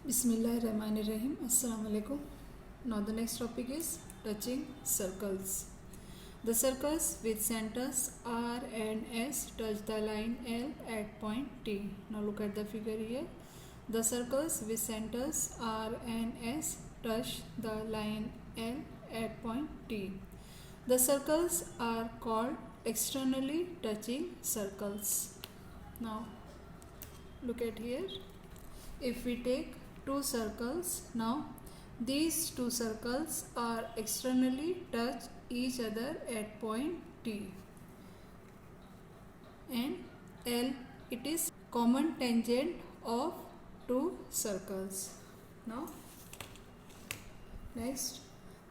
Bismillahirrahmanirrahim. Assalamu alaikum. Now the next topic is touching circles. The circles with centers R and S touch the line L at point T. Now look at the figure here. The circles with centers R and S touch the line L at point T. The circles are called externally touching circles. Now look at here. If we take two circles, now these two circles are externally touch each other at point T, and L, it is common tangent of two circles. Now next,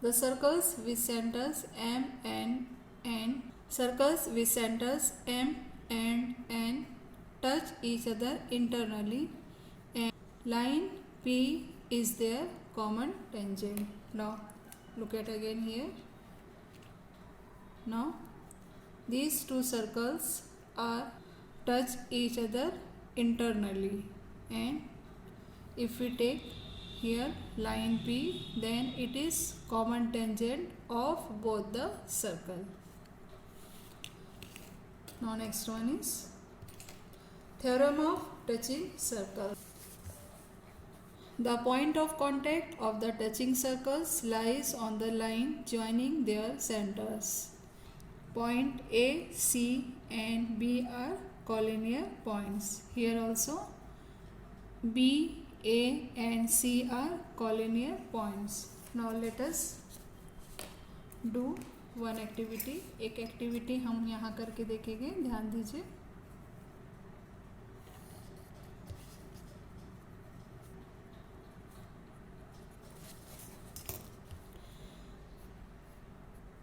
the circles with centers M and N, circles with centers M and N touch each other internally, and line P is their common tangent. Now look at again here. Now these two circles are touch each other internally, and if we take here line P, then it is common tangent of both the circle. Now next one is theorem of touching circle. The point of contact of the touching circles lies on the line joining their centers. Point A, C and B are collinear points. Here also B, A and C are collinear points. Now let us do one activity. एक activity हम यहाँ करके देखेंगे, ध्यान दीजिए.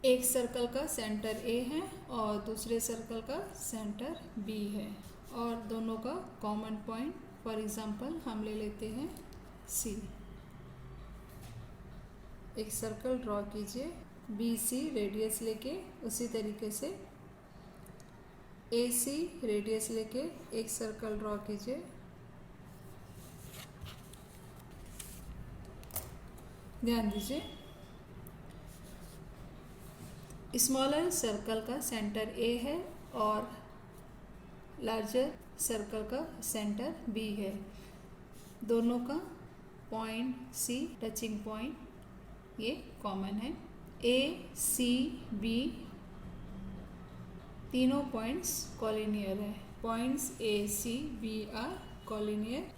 एक circle का centre A है और दूसरे सर्कल का सेंटर B है, और दोनों का कॉमन पॉइंट फॉर एग्जांपल हम ले लेते हैं C. एक सर्कल ड्रॉ कीजिए BC रेडियस लेके, उसी तरीके से AC रेडियस लेके एक सर्कल ड्रॉ कीजिए. ध्यान दीजिए, स्मॉलर सर्कल का सेंटर A है और लार्जर सर्कल का सेंटर B है. दोनों का पॉइंट C, टचिंग पॉइंट, ये कॉमन है. A, C, B तीनों पॉइंट्स कॉलिनियर है. Points A, C, B are collinear.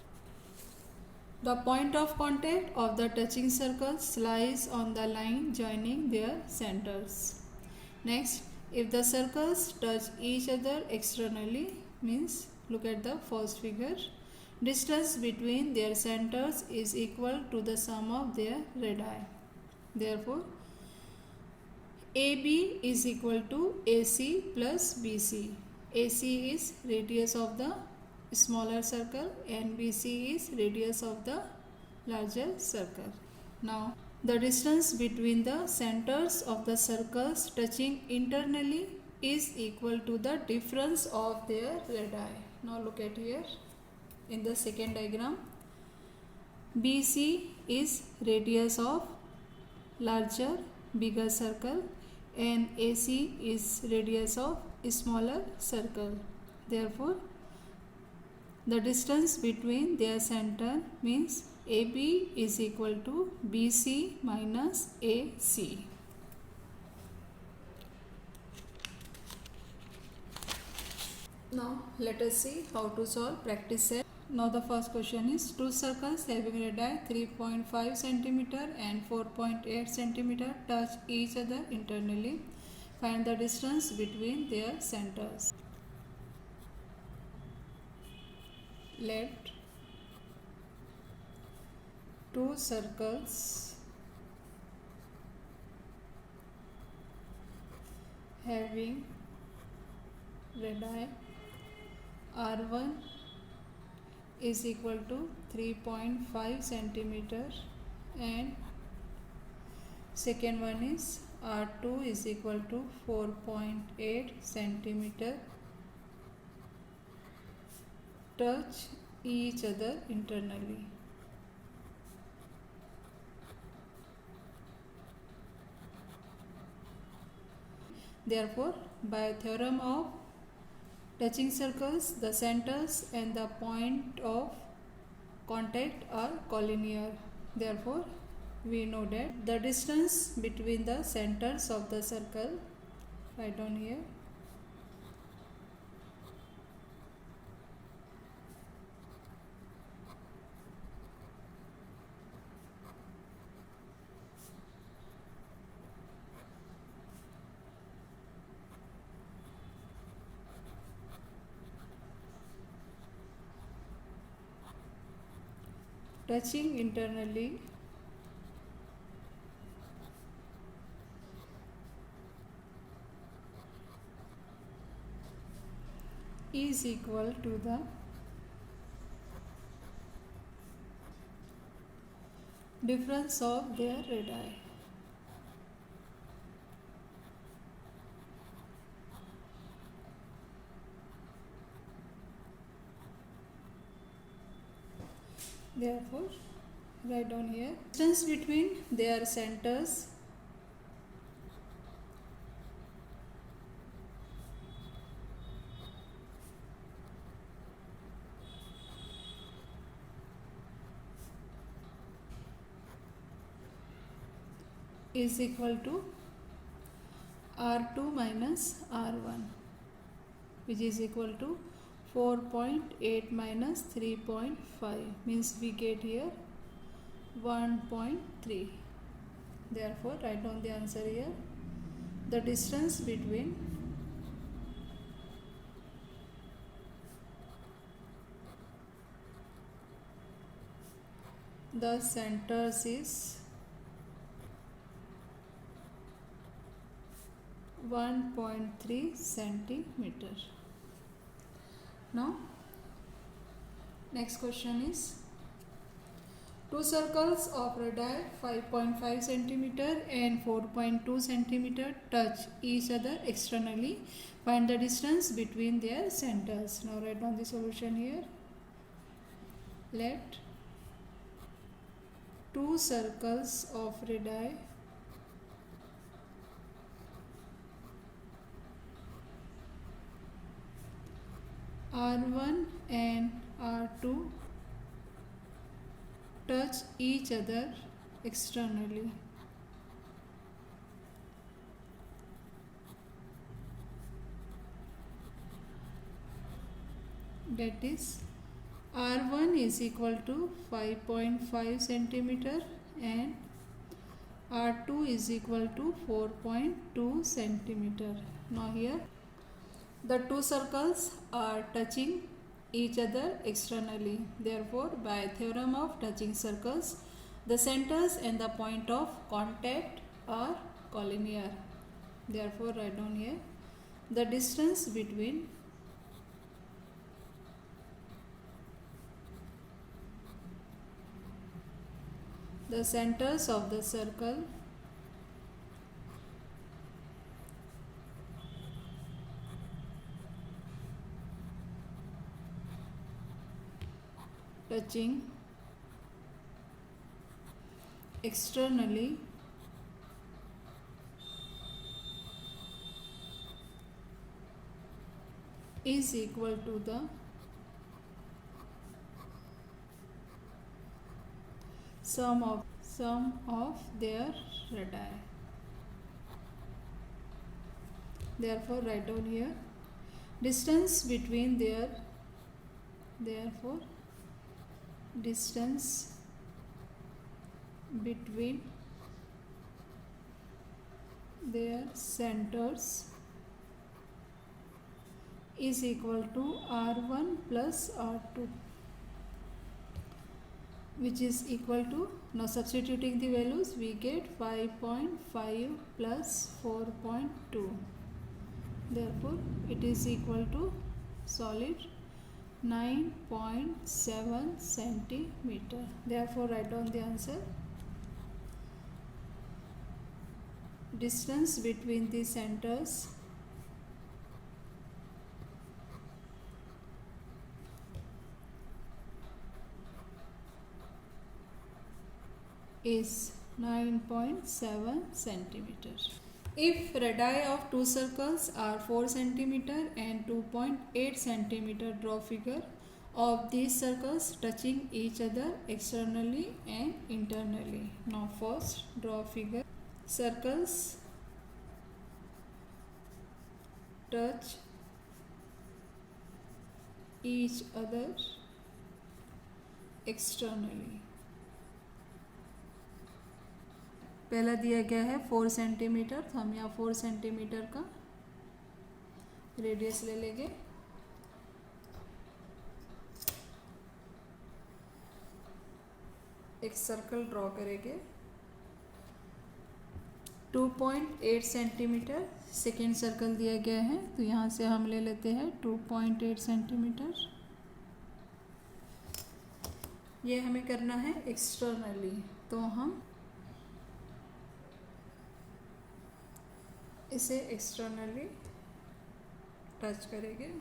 The point of contact of the touching circles lies on the line joining their centers. Next, if the circles touch each other externally, means look at the first figure, distance between their centers is equal to the sum of their radii. Therefore, AB is equal to AC plus BC. AC is radius of the smaller circle and BC is radius of the larger circle. Now the distance between the centers of the circles touching internally is equal to the difference of their radii. Now look at here in the second diagram. BC is radius of larger bigger circle and AC is radius of smaller circle. Therefore, the distance between their center means AB is equal to BC minus AC. Now let us see how to solve practice set. Now the first question is two circles having radii 3.5 cm and 4.8 cm touch each other internally. Find the distance between their centers. Let two circles having radii R1 is equal to 3.5 centimeter and second one is R2 is equal to 4.8 centimeter touch each other internally. Therefore, by theorem of touching circles, the centers and the point of contact are collinear. Therefore, we know that the distance between the centers of the circle, write down here, touching internally is equal to the difference of their radii. Therefore, write down here, distance between their centers is equal to R2 minus R1, which is equal to 4.8 minus 3.5, means we get here 1.3. Therefore, write down the answer here. The distance between the centers is 1.3 centimeter. Now, next question is, two circles of radii 5.5 centimeter and 4.2 centimeter touch each other externally. Find the distance between their centers. Now, write down the solution here. Let two circles of radii R1 and R2 touch each other externally. That is, R1 is equal to 5.5 centimeter and R2 is equal to 4.2 centimeter. Now here, the two circles are touching each other externally. Therefore, by theorem of touching circles, the centers and the point of contact are collinear. Therefore, write down here, the distance between the centers of the circle touching externally is equal to the sum of their radii. Therefore, write down here, distance between their distance between their centers is equal to R1 plus R2, which is equal to, now substituting the values, we get 5.5 plus 4.2. Therefore, it is equal to solid 9.7 centimeter. Therefore, write down the answer. Distance between the centers is 9.7 centimeters. If radii of two circles are 4 cm and 2.8 cm, draw figure of these circles touching each other externally and internally. Now first draw figure. Circles touch each other externally. पहला दिया गया है 4 centimetre, तो हम यहाँ 4 centimetre का radius ले लेंगे। एक सर्कल ड्रॉ करेंगे। 2.8 सेंटीमीटर सेकेंड सर्कल दिया गया है, तो यहाँ से हम ले लेते हैं 2.8 सेंटीमीटर। ये हमें करना है एक्सटर्नली, तो हम इसे एक्सटर्नली टच करेंगे।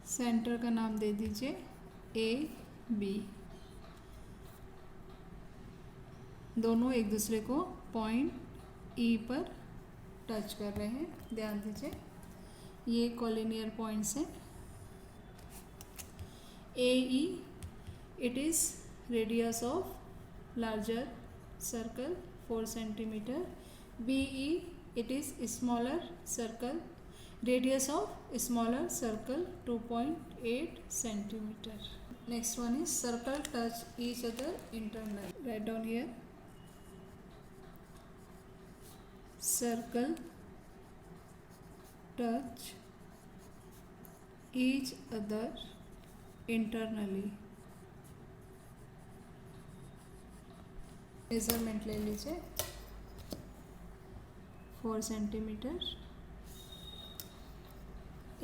सेंटर का नाम दे दीजिए ए बी। दोनों एक दूसरे को पॉइंट ई पर टच कर रहे हैं, ध्यान दीजिए। ये कॉलिनियर पॉइंट्स हैं। A E, it is radius of larger circle 4 centimeter. BE, it is smaller circle, radius of smaller circle 2.8 centimeter. Next one is circle touch each other internally. Write down here. Circle touch each other internally. Measurement ले लीजिए 4 centimetre.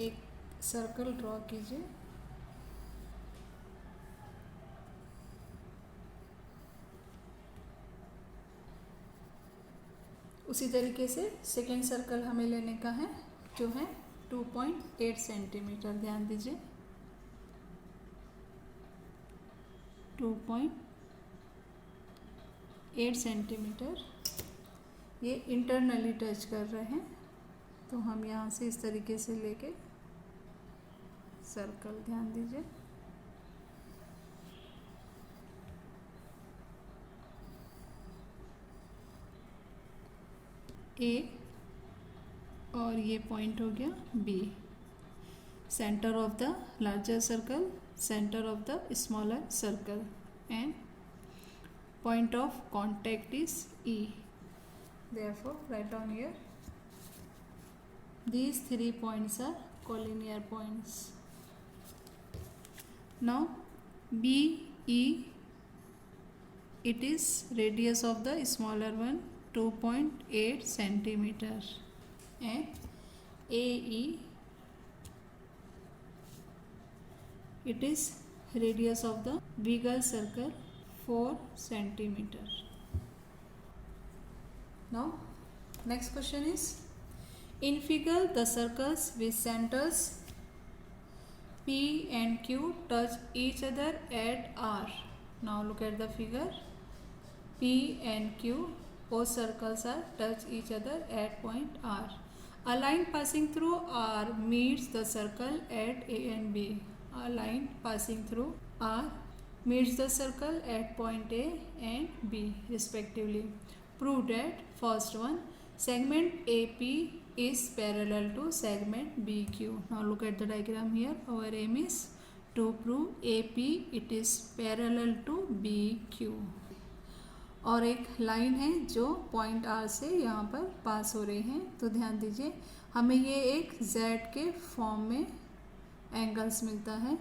एक circle draw कीजिए। उसी तरीके से second circle हमें लेने का है, जो है 2.8 सेंटीमीटर। ध्यान दीजिए 2.8 सेंटीमीटर। ये इंटरनली टच कर रहे हैं, तो हम यहाँ से इस तरीके से लेके सर्कल, ध्यान दीजिए। ए और ये पॉइंट हो गया B. Centre of the larger circle, centre of the smaller circle, and point of contact is E. Therefore, write down here. These 3 points are collinear points. Now, BE, it is radius of the smaller one 2.8 centimeter, and AE, it is radius of the bigger circle 4 centimeter. Now next question is, in figure the circles with centers P and Q touch each other at R. Now look at the figure. P and Q, both circles are touch each other at point R. A line passing through R meets the circle at A and B. A line passing through R meets the circle at point A and B respectively. Prove that first one, segment AP is parallel to segment BQ. Now look at the diagram here. Our aim is to prove AP it is parallel to BQ. और एक line है जो point R से यहाँ पर पास हो रही है, तो ध्यान दीजिए हमें ये एक Z के फॉर्म में एंगल्स मिलता है।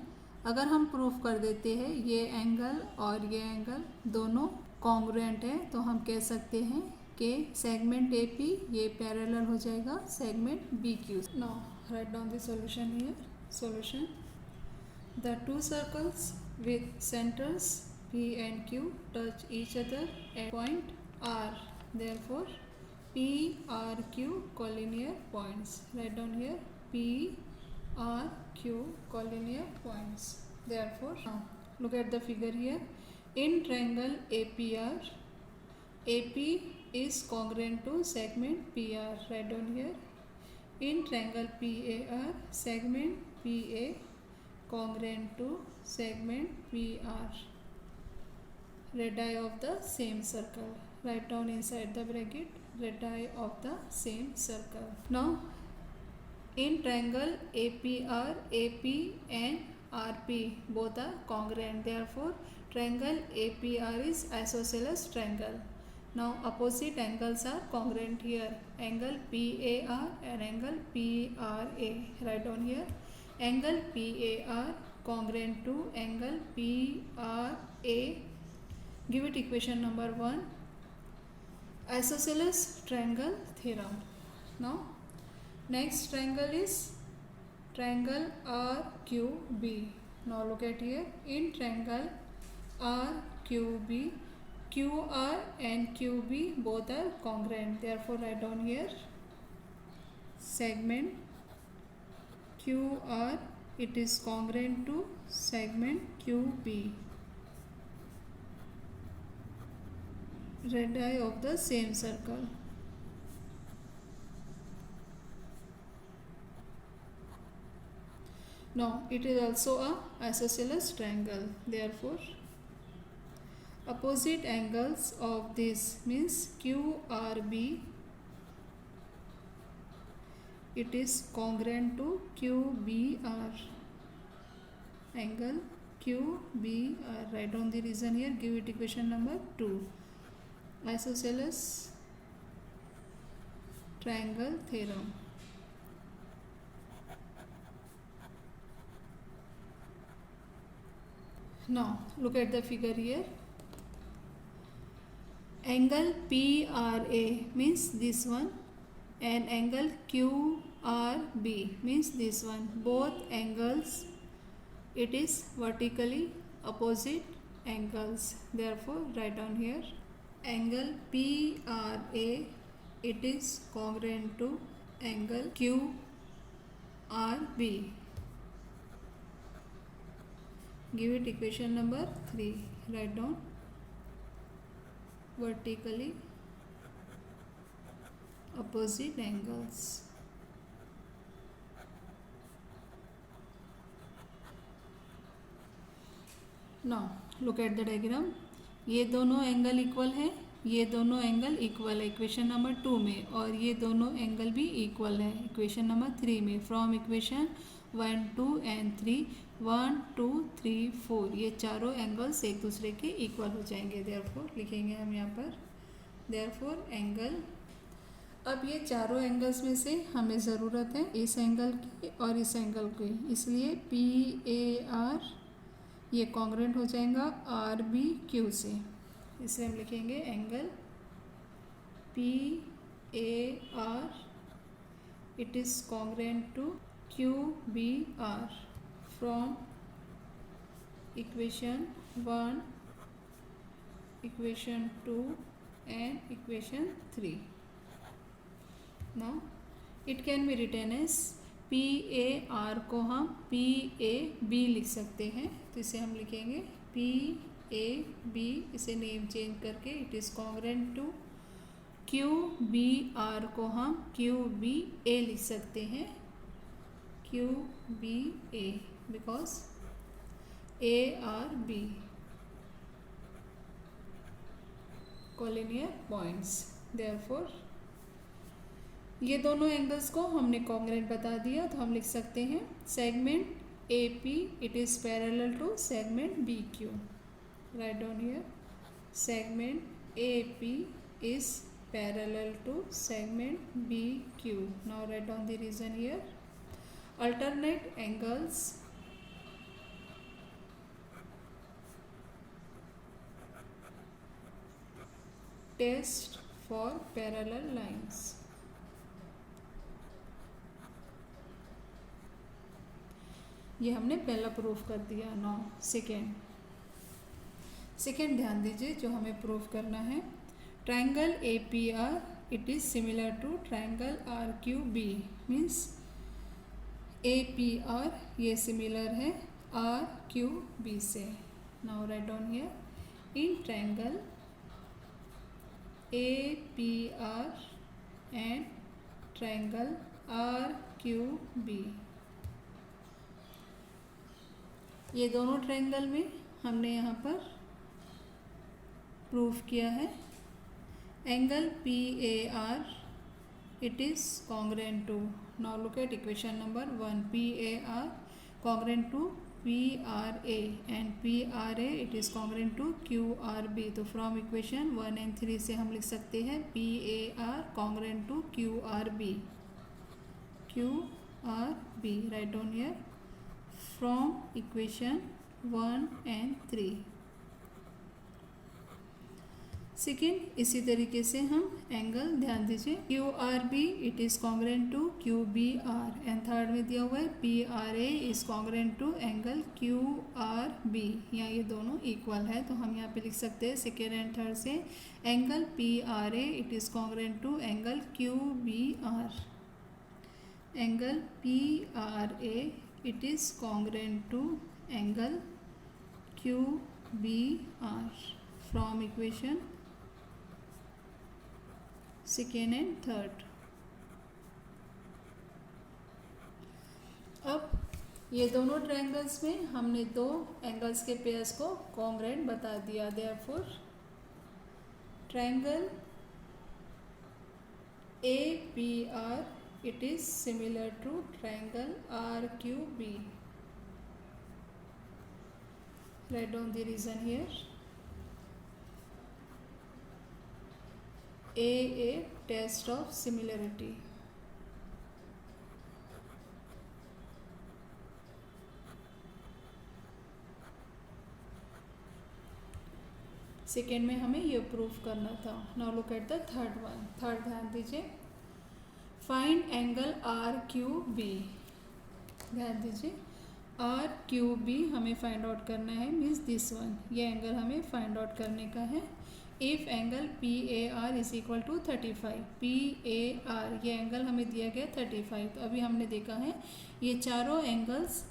अगर हम प्रूफ कर देते हैं ये एंगल और ये एंगल दोनों कॉन्ग्रुएंट है, तो हम कह सकते हैं कि सेगमेंट AP ये पैरेलल हो जाएगा segment BQ. Now right down the solution here. Solution, the two circles with centres P and Q touch each other at point R. Therefore, P, R, Q collinear points. Write down here P, R, Q collinear points. Therefore, now look at the figure here. In triangle APR, AP is congruent to segment PR. Write down here. In triangle PAR, segment PA congruent to segment PR. Radii of the same circle. Write down inside the bracket radii of the same circle. Now, in triangle APR, AP and RP both are congruent. Therefore, triangle APR is isosceles triangle. Now, opposite angles are congruent here. Angle PAR and angle PRA. Write down here. Angle PAR congruent to angle PRA. Give it equation number 1. Isosceles triangle theorem. Now, next triangle is triangle RQB. Now look at here. In triangle RQB, QR and QB both are congruent. Therefore, write down here segment QR, it is congruent to segment QB. Radii of the same circle. Now, it is also a isosceles triangle. Therefore, opposite angles of this means QRB, it is congruent to QBR. Angle QBR. Write down the reason here. Give it equation number 2. Isosceles triangle theorem. Now look at the figure here. Angle PRA means this one and angle QRB means this one. Both angles, it is vertically opposite angles. Therefore, write down here angle PRA, it is congruent to angle QRB. Give it equation number 3. Write down vertically opposite angles. Now look at the diagram. ये दोनों angle equal है, ये दोनों angle equal है equation number 2 में, और ये दोनों एंगल भी इक्वल है इक्वेशन नंबर 3 में. फ्रॉम इक्वेशन 1, 2 and 3, 1, 2, 3, 4 ये चारों एंगल्स एक दूसरे के इक्वल हो जाएंगे. देयरफॉर लिखेंगे हम यहाँ पर देयरफॉर एंगल. अब ये चारों एंगल्स में से हमें ज़रूरत है इस एंगल की और इस एंगल की, इसलिए PAR ये कॉन्ग्रुएंट हो जाएगा RBQ से. इसलिए हम लिखेंगे angle PAR it is congruent to QBR from equation 1, equation 2 and equation 3. Now it can be written as PAR को हम PAB लिख सकते हैं, तो इसे हम लिखेंगे PAB. इसे नेम चेंज करके it is congruent to QBR को हम QBA लिख सकते हैं QBA because ARB collinear points. Therefore ये दोनों एंगल्स को हमने कॉन्ग्रुएंट बता दिया, तो हम लिख सकते हैं segment AP it is parallel to segment BQ. Write down here segment AP is parallel to segment BQ. Now write down the reason here. Alternate angles test for parallel lines. ये हमने पहला प्रूफ कर दिया. Now second ध्यान दीजिए जो हमें proof करना है. Triangle APR it is similar to triangle RQB means APR ये सिमिलर है RQB से. Now right down here in triangle APR and triangle RQB। ये दोनों ट्रायंगल में हमने यहाँ पर प्रूफ किया है। Angle PAR it is congruent to, now look at equation number 1, PAR congruent to PRA and PRA it is congruent to QRB। तो from equation 1 and 3 से हम लिख सकते हैं PAR congruent to QRB, QRB write down here from equation 1 and 3। Second, इसी तरीके से हम एंगल ध्यान दीजिए QRB it is congruent to QBR and third में दिया हुआ है PRA is congruent to angle QRB। यहाँ ये दोनों इक्वल है तो हम यहाँ पे लिख सकते हैं सेकेंड एंड थर्ड से angle PRA it is congruent to angle QBR। Angle PRA it is congruent to angle QBR from equation second and third. अब ये दोनों ट्रायंगल्स में हमने दो एंगल्स के पेयर्स को कॉन्ग्रुएंट बता दिया। Therefore triangle APR it is similar to triangle RQB। write down the reason here। A test of similarity। Second में हमें ये प्रूफ करना था। Now look at the third one. Third ध्यान दीजिए, फाइंड एंगल RQB। ध्यान दीजिए RQB हमें फाइंड आउट करना है, मीन्स दिस वन, ये एंगल हमें फाइंड आउट करने का है। If angle PAR is equal to 35, PAR ये एंगल हमें दिया गया 35। तो अभी हमने देखा है ये चारों एंगल्स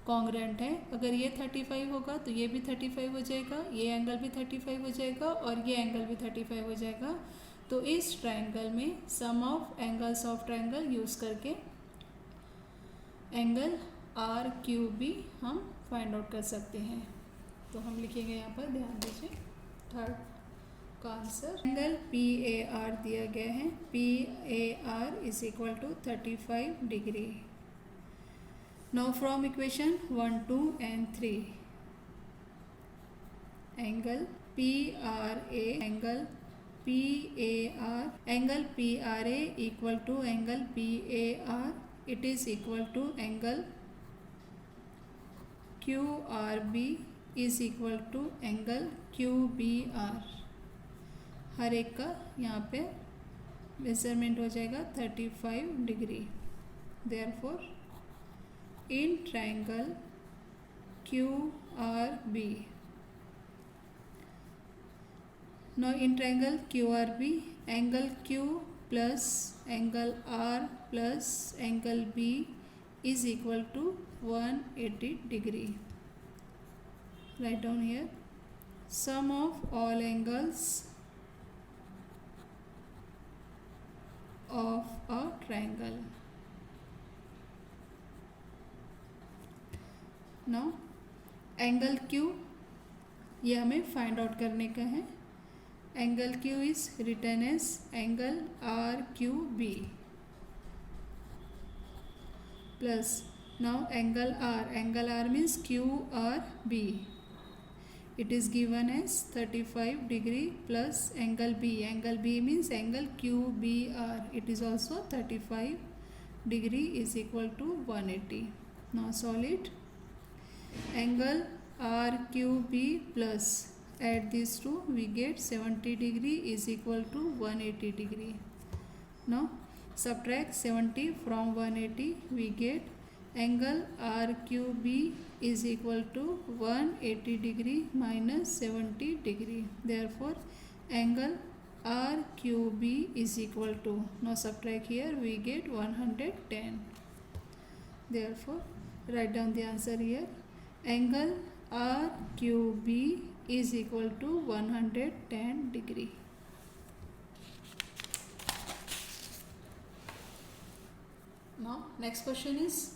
कॉन्ग्रुएंट है। अगर ये 35 होगा तो ये भी 35 हो जाएगा, ये एंगल भी 35 हो जाएगा और ये एंगल भी 35 हो जाएगा। तो इस ट्रायंगल में sum of angles of triangle use करके एंगल RQB हम फाइंड आउट कर सकते हैं। तो हम लिखेंगे यहाँ पर, ध्यान दीजिए थर्ड का आंसर। एंगल PAR दिया गया है, PAR is equal to 35 degree. Now from equation 1, 2 and 3 angle PRA angle PRA equal to angle PAR it is equal to angle QRB is equal to angle QBR। हर एक का यहाँ पे measurement हो जाएगा 35 degree. Therefore in triangle QRB, now in triangle QRB angle Q plus angle R plus angle B is equal to 180 degree. Right down here sum of all angles of a triangle। now angle Q ये हमें find out करने का है। Angle Q is written as angle RQB plus now angle R means QRB it is given as 35 degree plus angle B means angle QBR it is also 35 degree is equal to 180। now solve it। angle RQB plus add these two we get 70 degree is equal to 180 degree। now subtract 70 from 180 we get angle RQB is equal to 180 degree minus 70 degree। therefore angle RQB is equal to, now subtract here we get 110। therefore write down the answer here, angle RQB is equal to 110 degree। next question is,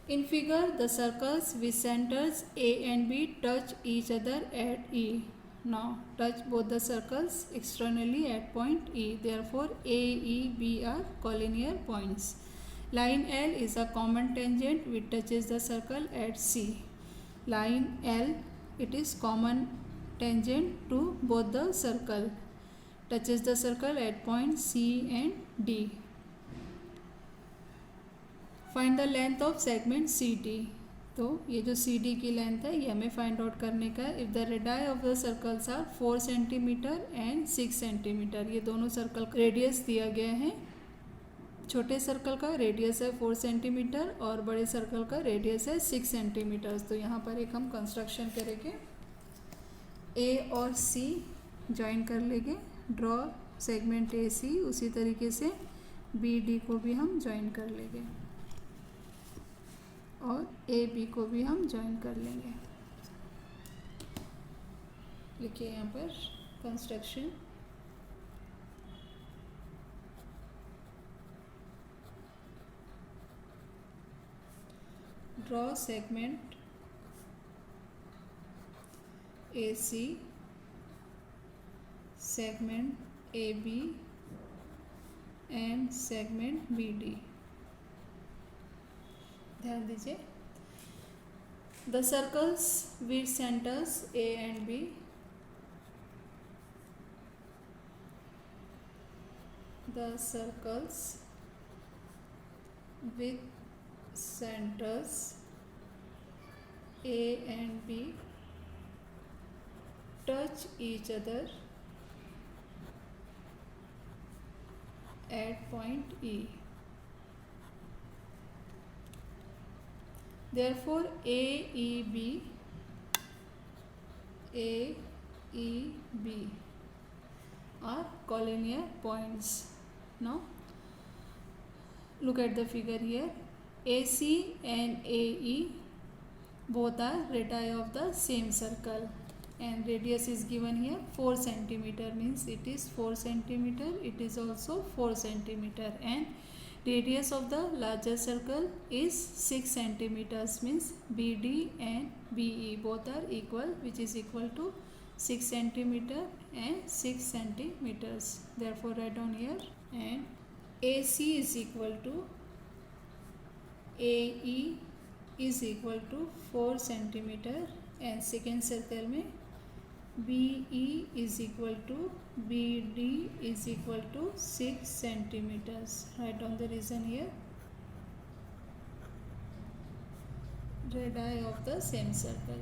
in figure the circles with centers A and B touch each other at E. Now touch both the circles externally at point E. Therefore A, E, B are collinear points. Line L is a common tangent which touches the circle at C. Line L, it is common tangent to both the circle, touches the circle at point C and D. Find the length of segment C D. तो ये जो C D की length है ये हमें find out करने का है. If the radii of the circles are 4 centimetre and 6 centimetre. ये दोनों सर्कल का रेडियस दिया गया है. छोटे सर्कल का रेडियस है 4 सेंटीमीटर और बड़े सर्कल का रेडियस है 6 सेंटीमीटर. तो यहाँ पर एक हम कंस्ट्रक्शन करेंगे. ए और सी ज्वाइन कर लेंगे. ड्रॉ सेगमेंट ए सी. उसी तरीके से बी डी को भी हम ज्वाइन कर लेंगे और ए बी को भी हम ज्वाइन कर लेंगे. लिखिए यहाँ पर construction. Draw segment A C, segment A B and segment B D. ध्यान दीजिए. The circles with centres A and B, the circles with centres A and B touch each other at point E. Therefore AEB are collinear points. Now look at the figure here. AC and AE both are radii of the same circle and radius is given here 4 centimeter, means it is 4 centimeter. It is also 4 centimeter and radius of the larger circle is 6 centimeters, means BD and BE both are equal, which is equal to 6 centimeter and 6 centimeters. Therefore write down here. And AC is equal to AE is equal to 4 centimeter and second circle में BE is equal to BD is equal to 6 centimeters. Write down the reason here. Radii of the same circle.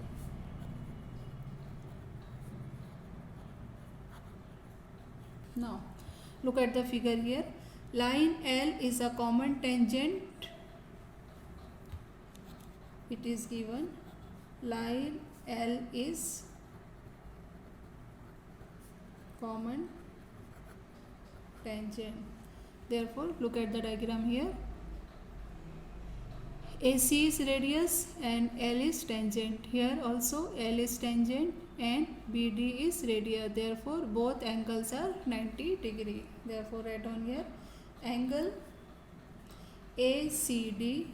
Now look at the figure here. Line L is a common tangent. It is given. Line L is common tangent. Therefore look at the diagram here. AC is radius and L is tangent. Here also L is tangent and BD is radius. Therefore both angles are 90 degree. Therefore write down here angle ACD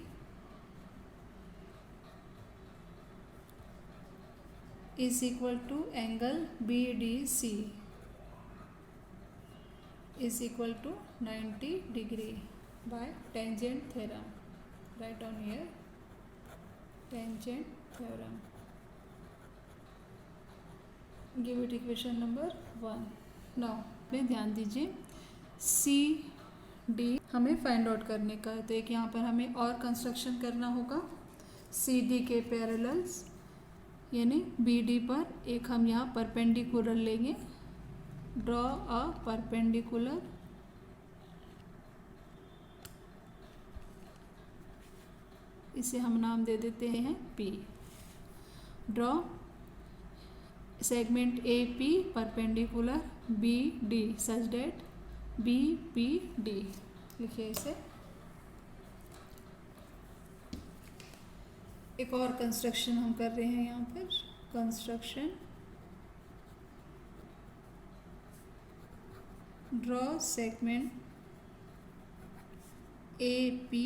is equal to angle BDC is equal to 90 degree by tangent theorem. Write down here tangent theorem. Give it equation number 1. Now पे ध्यान दीजिए C D हमें find out करने का है. तो एक यहाँ पर हमें और कंस्ट्रक्शन करना होगा. सी डी के पैरेलल्स यानी बी डी पर एक हम यहाँ परपेंडिकुलर लेंगे. ड्रॉ अ परपेंडिकुलर इसे हम नाम दे देते हैं P. Draw segment A P perpendicular B D such that B P D. लिखिए इसे. एक और कंस्ट्रक्शन हम कर रहे हैं यहाँ पर. Construction draw segment A P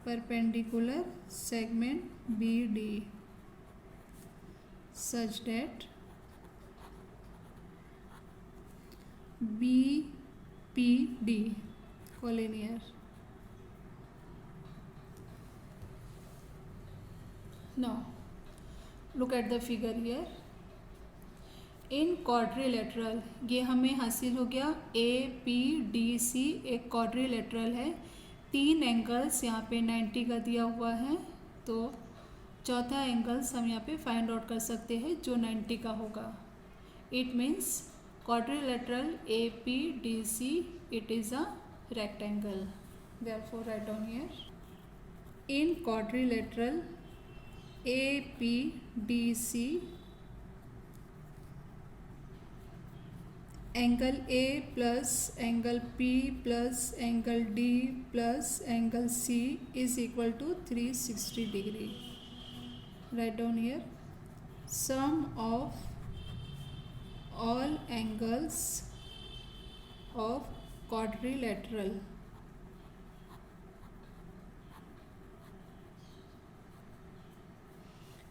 perpendicular segment BD such that BPD collinear. Now look at the figure here. In quadrilateral, ये हमें हासिल हो गया APDC एक क्वाड्रिलेटरल है, 3 एंगल्स यहाँ पे 90 का दिया हुआ है, तो चौथा एंगल्स हम यहाँ पे फाइंड आउट कर सकते हैं जो 90 का होगा. It means quadrilateral APDC it is a rectangle. Therefore right down here in quadrilateral APDC angle A plus angle P plus angle D plus angle C is equal to 360 degree. Right down here sum of all angles of quadrilateral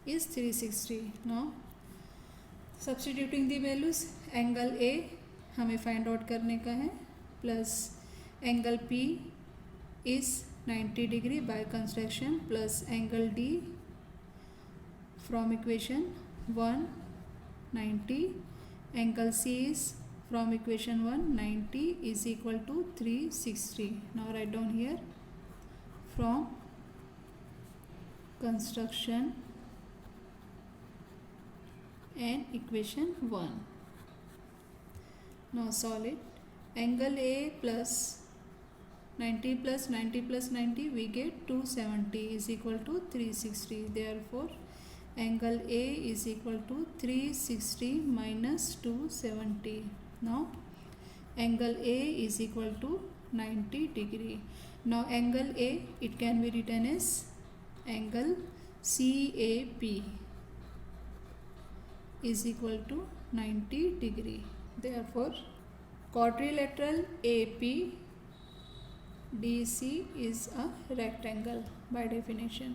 is 360. Now substituting the values, angle A हमें find out करने का है plus angle P is 90 degree by construction plus angle D from equation 1 90 angle C is from equation 1 90 is equal to 360. Now right down here from construction and equation 1. Now solve it. Angle A plus 90 plus 90 plus 90 we get 270 is equal to 360. Therefore angle A is equal to 360 minus 270. Now angle A is equal to 90 degree. Now angle A it can be written as angle CAP is equal to 90 degree. Therefore quadrilateral APDC is a rectangle by definition.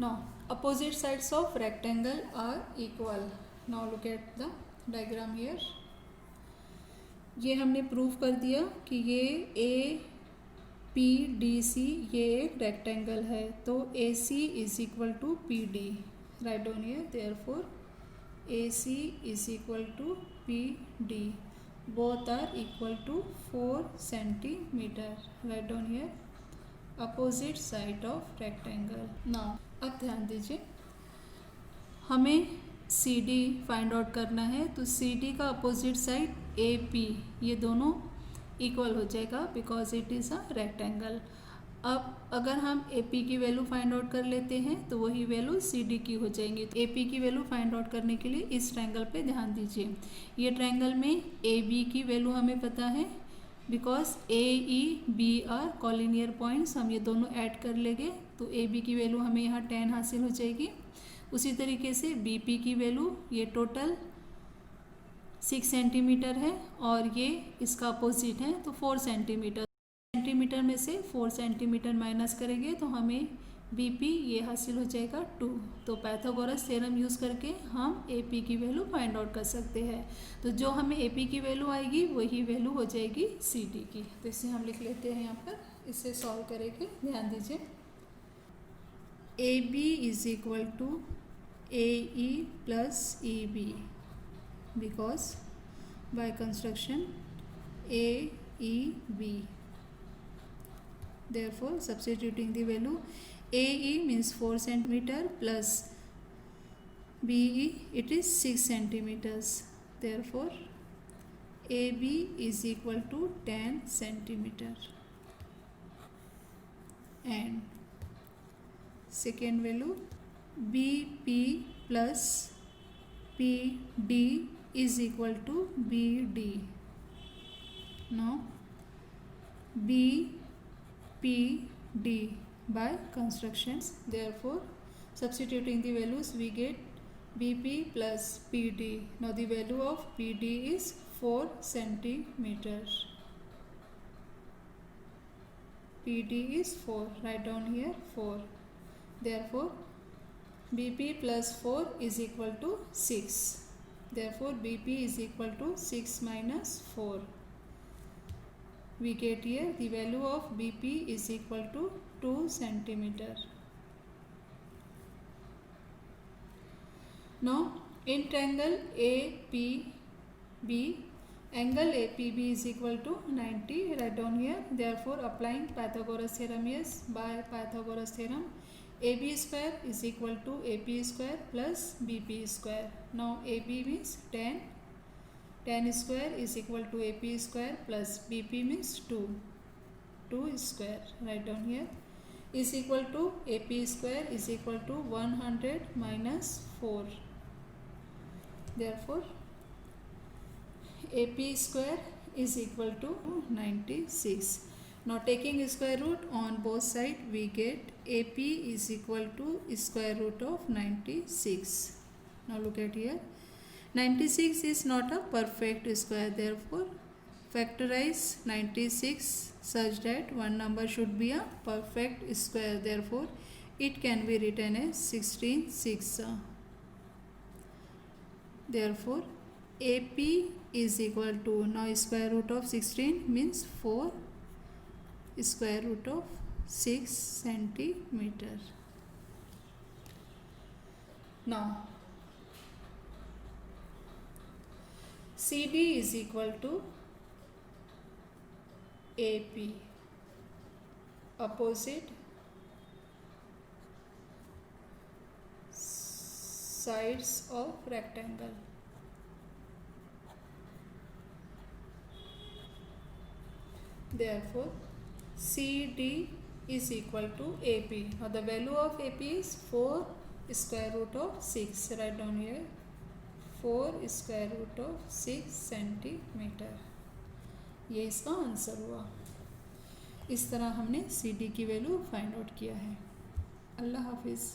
Now opposite sides of rectangle are equal. Now look at the diagram here. ये हमने prove कर दिया कि ये APDC ये एक rectangle है, तो AC is equal to PD. Right down here therefore AC is equal to PD. Both are equal to 4 centimetre. Right down here opposite side of rectangle. Now अब ध्यान दीजिए, हमें CD फाइंड आउट करना है, तो CD का opposite side AP ये दोनों इक्वल हो जाएगा because it is a rectangle. अब अगर हम AP की वैल्यू फाइंड आउट कर लेते हैं तो वही वैल्यू CD की हो जाएंगी. तो AP की वैल्यू फाइंड आउट करने के लिए इस ट्रायंगल पे ध्यान दीजिए. ये ट्रायंगल में AB की वैल्यू हमें पता है because AE B are collinear points, हम ये दोनों ऐड कर लेंगे तो AB की वैल्यू हमें यहाँ 10 हासिल हो जाएगी. उसी तरीके से BP की वैल्यू ये टोटल 6 सेंटीमीटर है और ये इसका अपोजिट है तो 4 सेंटीमीटर. सेंटीमीटर में से 4 सेंटीमीटर माइनस करेंगे तो हमें BP ये हासिल हो जाएगा 2. तो पाइथागोरस थ्योरम यूज़ करके हम AP की वैल्यू फाइंड आउट कर सकते हैं. तो जो हमें AP की वैल्यू आएगी वही वैल्यू हो जाएगी CD की. तो इसे हम लिख लेते हैं यहाँ पर, इसे सॉल्व करेंगे. ध्यान दीजिए AB is equal to AE plus EB because by construction AEB. Therefore substituting the value, AE means 4 centimeter plus BE it is 6 centimeters. Therefore AB is equal to 10 centimeter. And second value BP plus PD is equal to BD. Now BPD by constructions. Therefore substituting the values we get BP plus PD. Now the value of PD is 4 centimeters. PD is 4. Write down here 4. Therefore BP plus 4 is equal to 6. Therefore BP is equal to 6 minus 4. We get here the value of BP is equal to 2 centimeter. Now in triangle APB, angle APB is equal to 90. Write down here. Therefore applying Pythagoras theorem, yes, by Pythagoras theorem AB square is equal to AP square plus BP square. Now AB means 10. 10 square is equal to AP square plus BP means 2. 2 square. Write down here. Is equal to AP square is equal to 100 minus 4. Therefore AP square is equal to 96. Now taking square root on both sides, we get AP is equal to square root of 96. Now look at here. 96 is not a perfect square. Therefore factorize 96 such that one number should be a perfect square. Therefore it can be written as 16/6. Therefore AP is equal to, now square root of 16 means 4 square root of 6 centimeter. Now CD is equal to AP, opposite sides of rectangle. Therefore CD is equal to AP. Now the value of AP is 4 square root of 6. Write down here 4 square root of 6 centimetre. ये इसका answer हुआ. इस तरह हमने CD की value find out किया है. अल्लाह हाफिज़.